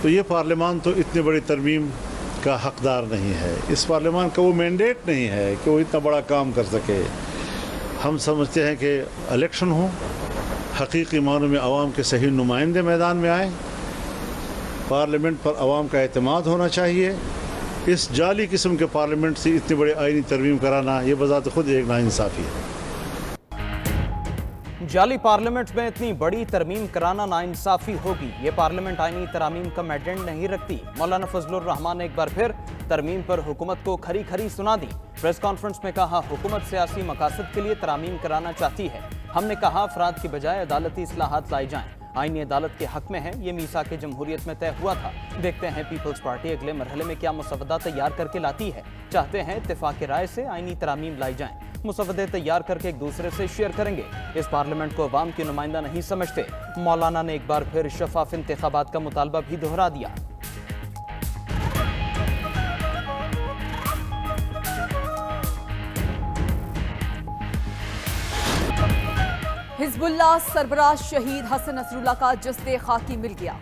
तो ये पार्लियामान तो इतनी बड़ी तरमीम का हकदार नहीं है। इस पार्लियामान का वो मैंडेट नहीं है कि वो इतना बड़ा काम कर सके। हम समझते हैं कि इलेक्शन हो, हकीकी मानों में अवाम के सही नुमाइंदे मैदान में आए, पार्लियामेंट पर अवाम का एतमाद होना चाहिए। इस जाली किस्म के पार्लियामेंट से इतनी बड़ी आईनी तरमीम कराना ये बजात खुद एक नाइंसाफ़ी है। जाली पार्लियामेंट में इतनी बड़ी तरमीम कराना नाइंसाफ़ी होगी। ये पार्लियामेंट आईनी तरमीम का मैंडेट नहीं रखती। मौलाना फजलुर रहमान ने एक बार फिर तरमीम पर हुकूमत को खरी खरी सुना दी। प्रेस कॉन्फ्रेंस में कहा, हुकूमत सियासी मकासद के लिए तरमीम कराना चाहती है। हमने कहा, अफराद की बजाय अदालती इस्लाहात लाई जाएं। आईनी अदालत के हक में है, ये मीसाक जमहूरियत में तय हुआ था। देखते हैं पीपल्स पार्टी अगले मरहले में क्या मुसवदा तैयार करके लाती है। चाहते हैं इत्तेफाक राय से आईनी तरामीम लाई जाएं। मुसवदे तैयार करके एक दूसरे से शेयर करेंगे। इस पार्लियामेंट को अवाम की नुमाइंदा नहीं समझते। मौलाना ने एक बार फिर शफाफ इंतखाबात का मुतालबा भी दोहरा दिया। हिजबुल्लाह सरबराह शहीद हसन नसरुल्लाह का जस्दे खाकी मिल गया।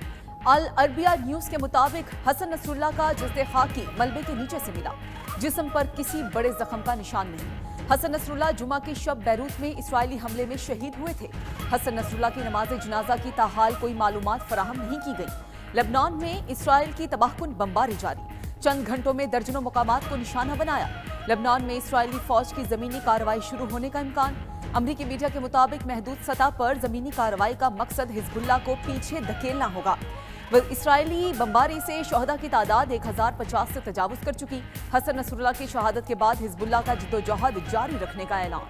अल अरबिया न्यूज के मुताबिक हसन नसरुल्लाह का जस्दे खाकी मलबे के नीचे से मिला। जिस्म पर किसी बड़े जख्म का निशान नहीं। हसन नसरुल्लाह जुमा की शब बैरूत में इसराइली हमले में शहीद हुए थे। हसन नसरुल्लाह की नमाज जनाजा की ताहाल कोई मालूमात फराहम नहीं की गई। लेबनान में इसराइल की तबाहकुन बमबारी जारी। चंद घंटों में दर्जनों मुकामात को निशाना बनाया। लेबनान में इसराइली फौज की जमीनी कार्रवाई शुरू होने का इम्कान। अमरीकी मीडिया के मुताबिक महदूद सतह पर जमीनी कार्रवाई का मकसद हिजबुल्लाह को पीछे धकेलना होगा। इसराइली बमबारी से शहदा की तादाद 1050 से तजावुज कर चुकी। हसन नसरुल्लाह की शहादत के बाद हिजबुल्लाह का जिद्दोजहद जारी रखने का ऐलान।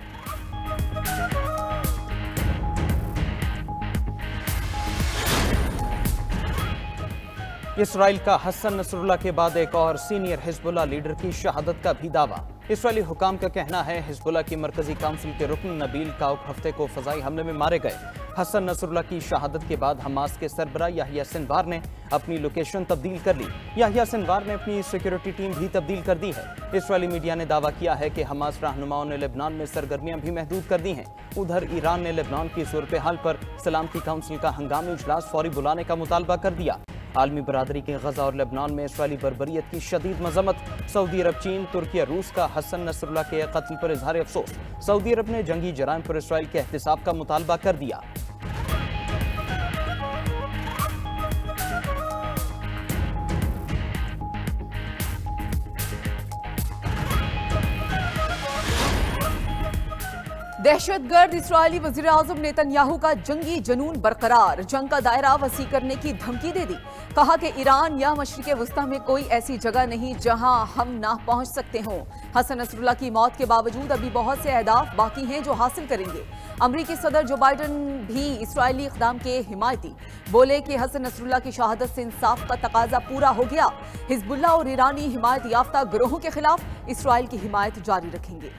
इसराइल का हसन नसरुल्लाह के बाद एक और सीनियर हिजबुल्लाह लीडर की शहादत का भी दावा। इसराइली हुकाम का कहना है, हिजबुल्लाह की मरकजी काउंसिल के रुकन नबील काउक हफ्ते को फजाई हमले में मारे गए। हसन नसरुल्लाह की शहादत के बाद हमास के सरबराह याहिया सिनवार ने अपनी लोकेशन तब्दील कर ली। याहिया सिनवार ने अपनी सिक्योरिटी टीम भी तब्दील कर दी है। इसराइली मीडिया ने दावा किया है कि हमास रहनुमाओं ने लेबनान में सरगर्मियां भी महदूद कर दी हैं। उधर ईरान ने लेबनान की सूरत हाल पर सलामती काउंसिल का हंगामी इजलास फौरी बुलाने का मुतालबा कर दिया। आलमी बरादरी के गजा और लेबनान में इसराइली बर्बरियत की शदीद मजम्मत। सऊदी अरब, चीन, तुर्की और रूस का हसन नसरुल्लाह के कत्ल पर इजहार अफसोस। सऊदी अरब ने जंगी जराइम पर इसराइल के एहतिसाब का मुतालबा कर दिया। दहशतगर्द इसराइली वजीर आजम नेतन्याहू का जंगी जुनून बरकरार। जंग का दायरा वसी करने की धमकी दे दी। कहा कि ईरान या मशरिक वस्ता में कोई ऐसी जगह नहीं जहां हम ना पहुंच सकते हों। हसन नसरुल्लाह की मौत के बावजूद अभी बहुत से अहदाफ बाकी हैं जो हासिल करेंगे। अमरीकी सदर जो बाइडन भी इसराइली इक़दाम के हिमायती। बोले कि हसन नसरुल्लाह की शहादत से इंसाफ का तकाजा पूरा हो गया। हिजबुल्लाह और ईरानी हिमायत याफ्ता गिरोहों के खिलाफ इसराइल की हिमायत जारी रखेंगे।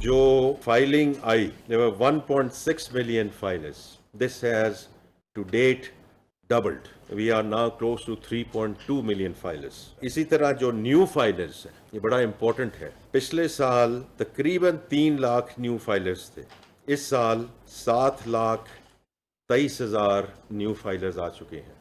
जो filing I, there were 1.6 million filers. This has to date doubled. We are now close to 3.2 million filers. इसी तरह जो न्यू फाइलर्स हैं, ये बड़ा इंपॉर्टेंट है। पिछले साल तकरीबन 3 लाख न्यू फाइलर्स थे। इस साल 7,23,000 न्यू फाइलर्स आ चुके हैं।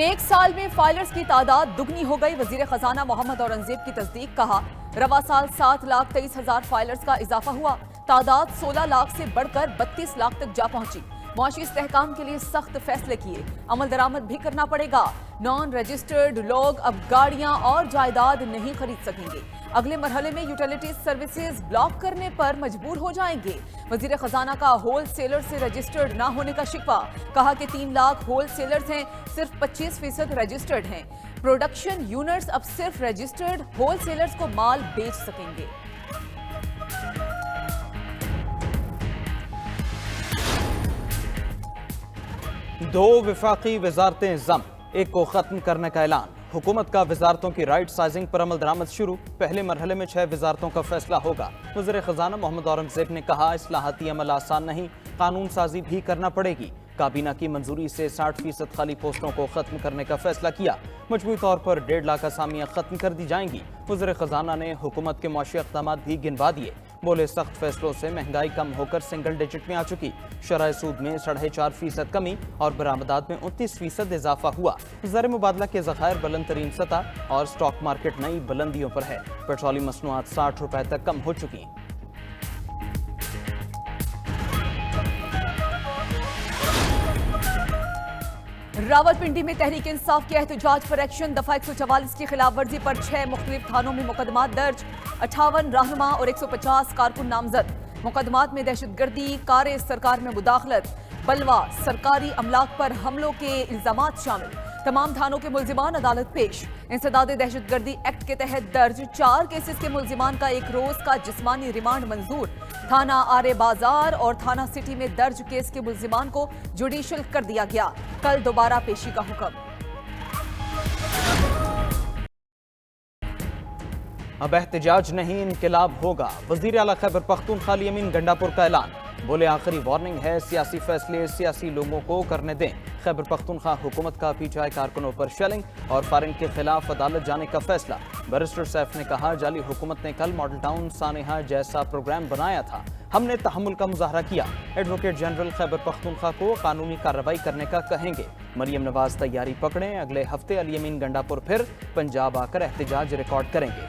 एक साल में फाइलर्स की तादाद दुगनी हो गई। वजीर खजाना मोहम्मद औरंगजेब की तस्दीक। कहा, रवा साल 7,23,000 फाइलर्स का इजाफा हुआ। तादाद 16 लाख से बढ़कर 32 लाख तक जा पहुंची। मुआशी इस्तेहकाम के लिए सख्त फैसले किए। अमल दरामद भी करना पड़ेगा। नॉन रजिस्टर्ड लोग अब गाड़ियां और जायदाद नहीं खरीद सकेंगे। अगले मरहले में यूटिलिटीज सर्विसेज ब्लॉक करने पर मजबूर हो जाएंगे। वजीर खजाना का होल सेलर से रजिस्टर्ड ना होने का शिकवा। कहा कि 3 लाख होल सेलर्स हैं, सिर्फ 25% रजिस्टर्ड हैं। प्रोडक्शन यूनिट्स अब सिर्फ रजिस्टर्ड होल सेलर्स को माल बेच सकेंगे। दो वफाकी वजारतें जम, एक को खत्म करने का ऐलान। हुकूमत का वजारतों की राइट साइजिंग पर अमल दरामद शुरू। पहले मरहले में 6 वजारतों का फैसला होगा। वज़ीर ख़ज़ाना मोहम्मद औरंगजेब ने कहा, इस्लाहाती अमल आसान नहीं, कानून साजी भी करना पड़ेगी। काबीना की मंजूरी से 60% खाली पोस्टों को खत्म करने का फैसला किया। मजबूरी तौर पर 1.5 लाख असामियाँ खत्म कर दी जाएंगी। वज़ीर ख़ज़ाना ने हुकूमत के मुआशी इक़दामात भी गिनवा दिए। बोले सख्त फैसलों से महंगाई कम होकर सिंगल डिजिट में आ चुकी। शरह सूद में 4.5% कमी और बरामदात में 29% इजाफा हुआ। ज़र मुबादला के ज़खायर बुलंद तरीन सतह और स्टॉक मार्केट नई बुलंदियों पर है। पेट्रोलियम मसनूआत 60 रुपए तक कम हो चुकी। रावलपिंडी में तहरीक इंसाफ के एहतजाज पर एक्शन। दफा 144 की खिलाफ वर्जी पर 6 मुख्तलिफ थानों में मुकदमात दर्ज। 58 रहनुमा और 150 कारकुन नामजद। मुकदमात में दहशतगर्दी, कारे सरकार में मुदाखलत, बलवा, सरकारी अमलाक पर हमलों के इल्जामात शामिल। तमाम थानों के मुल्जिमान अदालत पेश। इंसदाद दहशतगर्दी एक्ट के तहत दर्ज 4 केसेस के मुल्जिमान का 1 रोज का जिस्मानी रिमांड मंजूर। थाना आरे बाजार और थाना सिटी में दर्ज केस के मुल्जिमान को जुडिशल कर दिया गया। कल दोबारा पेशी का हुक्म। अब एहतजाज नहीं, इनकलाब होगा। वजीर आला खैबर पख्तूनख्वा अमीन गंडापुर का ऐलान। बोले आखिरी वार्निंग है, सियासी फैसले सियासी लोगों को करने दें। खैबर पख्तूनख्वा हुकूमत का पीटीआई कारकुनों पर शेलिंग और फायरिंग के खिलाफ अदालत जाने का फैसला। बैरिस्टर सैफ ने कहा, जाली हुकूमत ने कल मॉडल टाउन सानेहा जैसा प्रोग्राम बनाया था, हमने तहम्मुल का मुजाहरा किया। एडवोकेट जनरल खैबर पख्तूनख्वा को कानूनी कार्रवाई करने का कहेंगे। मरियम नवाज तैयारी पकड़ें, अगले हफ्ते अली अमीन गंडापुर फिर पंजाब आकर एहतजाज रिकॉर्ड करेंगे।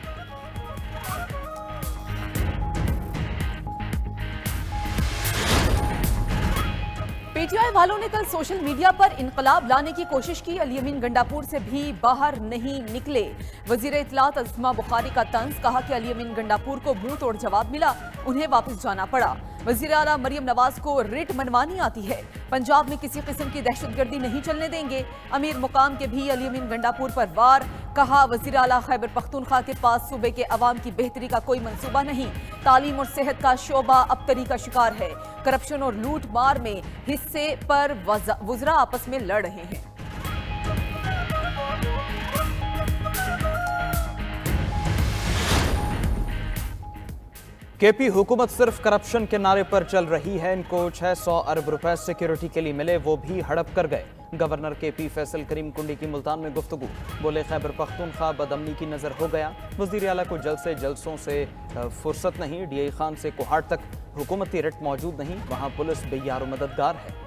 पीटीआई वालों ने कल सोशल मीडिया पर इनकलाब लाने की कोशिश की। अली अमीन गंडापुर से भी बाहर नहीं निकले। वजीर इत्तलात अज़मा बुखारी का तंज। कहा कि अली अमीन गंडापुर को मुंह तोड़ जवाब मिला, उन्हें वापस जाना पड़ा। वजीर आला मरियम नवाज को रिट मनवानी आती है। पंजाब में किसी किस्म की दहशतगर्दी नहीं चलने देंगे। अमीर मुकाम के भी अली अमीन गंडापुर पर वार। कहा, वजीर आला खैबर पख्तूनख्वा के पास सूबे के अवाम की बेहतरी का कोई मंसूबा नहीं। तालीम और सेहत का शोबा अबतरी का शिकार है। करप्शन और लूट मार में हिस्से पर वज़रा आपस में लड़ रहे हैं। केपी हुकूमत सिर्फ करप्शन के नारे पर चल रही है। इनको 600 अरब रुपए सिक्योरिटी के लिए मिले, वो भी हड़प कर गए। गवर्नर केपी फैसल करीम कुंडी की मुल्तान में गुफ्तगू। बोले, खैबर पख्तूनख्वा बदअमनी की नजर हो गया। वजीर आला को जल्द से जलसों से फुर्सत नहीं। डीआई खान से कोहाट तक हुकूमती रिट मौजूद नहीं, वहां पुलिस बेयार मददगार है।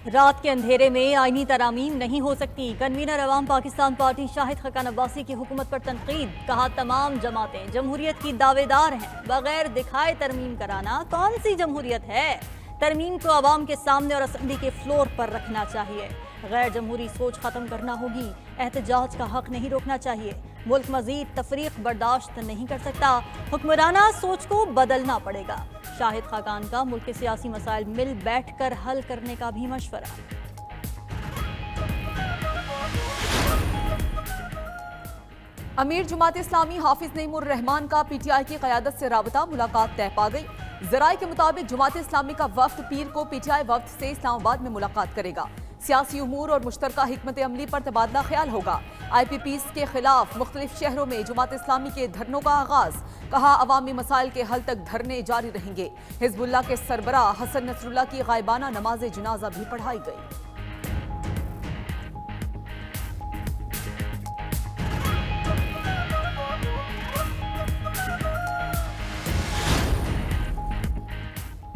रात के अंधेरे में आईनी तरामीम नहीं हो सकती। कन्वीनर अवाम पाकिस्तान पार्टी शाहिद खकान अब्बासी की हुकूमत पर तनकीद। कहा, तमाम जमातें जमहूरियत की दावेदार हैं, बगैर दिखाए तरमीम कराना कौन सी जमहूरियत है। तरमीम को अवाम के सामने और असम्बली के फ्लोर पर रखना चाहिए। गैर जमहूरी सोच खत्म करना होगी। एहतजाज का हक नहीं रोकना चाहिए। मुल्क मजीद तफरीक बर्दाश्त नहीं कर सकता। हुक्मराना सोच को बदलना पड़ेगा। शाहिद खाकान का मुल्क के सियासी मसाइल मिल बैठ कर हल करने का भी मशवरा। अमीर जुमात इस्लामी हाफिज नईमुर रहमान का पीटीआई की क़यादत से राबता। मुलाकात तय पा गई। ज़राए के मुताबिक जुमात इस्लामी का वफ्द पीर को पीटीआई वफ्द से इस्लामाबाद में मुलाकात करेगा। सियासी उमूर और मुश्तरका हिकमत अमली पर तबादला ख्याल होगा। IPPs के खिलाफ मुख्तलिफ शहरों में जुमात इस्लामी के धरनों का आगाज। कहा, अवामी मसाइल के हल तक धरने जारी रहेंगे। हिजबुल्लाह के सरबराह हसन नसरुल्लाह की गायबाना नमाज जनाजा भी पढ़ाई गई।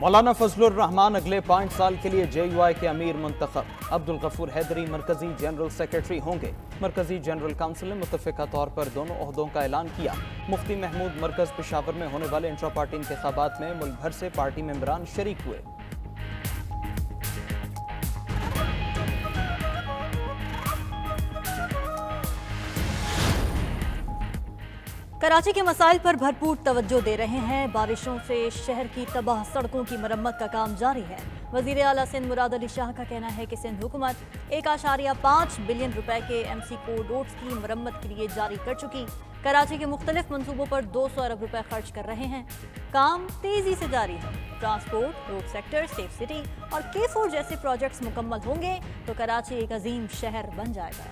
मौलाना फजलुर रहमान अगले 5 साल के लिए JUI के अमीर मुंतखब। अब्दुल गफूर हैदरी मरकजी जनरल सेक्रेटरी होंगे। मरकजी जनरल काउंसिल ने मुतफ़िका तौर पर दोनों ओहदों का ऐलान किया। मुफ्ती महमूद मरकज पेशावर में होने वाले इंट्रा पार्टी इंतखाबात में मुल्क भर से पार्टी मेंबरान शरीक हुए। कराची के मसाइल पर भरपूर तवज्जो दे रहे हैं। बारिशों से शहर की तबाह सड़कों की मरम्मत का काम जारी है। वजीर आला सिंध मुराद अली शाह का कहना है कि सिंध हुकूमत 1.5 बिलियन रुपए के MC कोड रोड्स की मरम्मत के लिए जारी कर चुकी। कराची के मुख्तलिफ मनसूबों पर 200 अरब रुपए खर्च कर रहे हैं। काम तेजी से जारी है। Transport, road sector, safe city और K4 जैसे प्रोजेक्ट्स मुकम्मल होंगे तो कराची एक अजीम शहर बन जाएगा।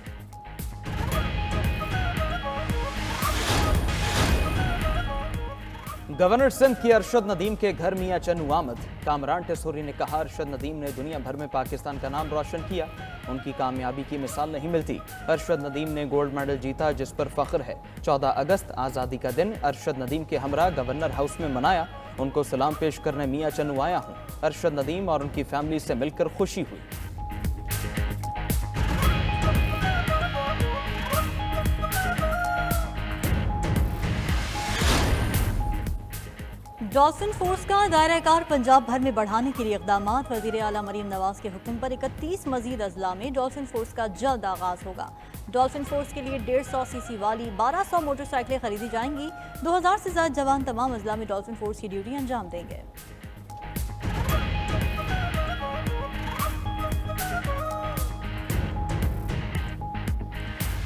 गवर्नर सिंध की अरशद नदीम के घर मियां चन्नू आमद। कामरान टेसोरी ने कहा, अरशद नदीम ने दुनिया भर में पाकिस्तान का नाम रोशन किया, उनकी कामयाबी की मिसाल नहीं मिलती। अरशद नदीम ने गोल्ड मेडल जीता, जिस पर फख्र है। 14 अगस्त आज़ादी का दिन अरशद नदीम के हमरा गवर्नर हाउस में मनाया, उनको सलाम पेश करने मियां चन्नू आया हूँ। अरशद नदीम और उनकी फैमिली से मिलकर खुशी हुई। डॉल्फिन फोर्स का दायरा-ए-कार पंजाब भर में बढ़ाने के लिए इक़दाम। वज़ीर आला मरीम नवाज के हुक्म पर 31 मजीद अजला में डॉल्फिन फोर्स का जल्द आगाज होगा। डॉल्फिन फोर्स के लिए 150 सीसी वाली 1200 मोटरसाइकिलें खरीदी जाएंगी। 2000 से ज्यादा जवान तमाम अजला में डॉल्फिन फोर्स की ड्यूटी अंजाम देंगे।